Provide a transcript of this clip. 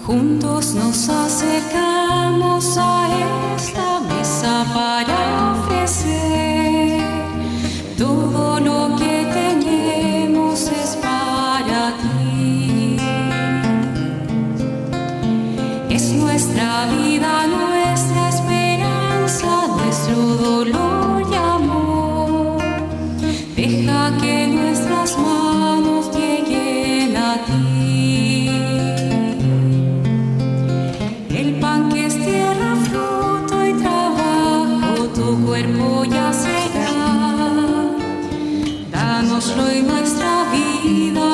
Juntos nos acercamos a esta mesa para ofrecer todo lo que tenemos es para ti. Es nuestra vida, nuestra esperanza, nuestro dolor y amor. Deja que nuestras manos lleguen a ti. Cuerpo ya será, dánoslo y nuestra vida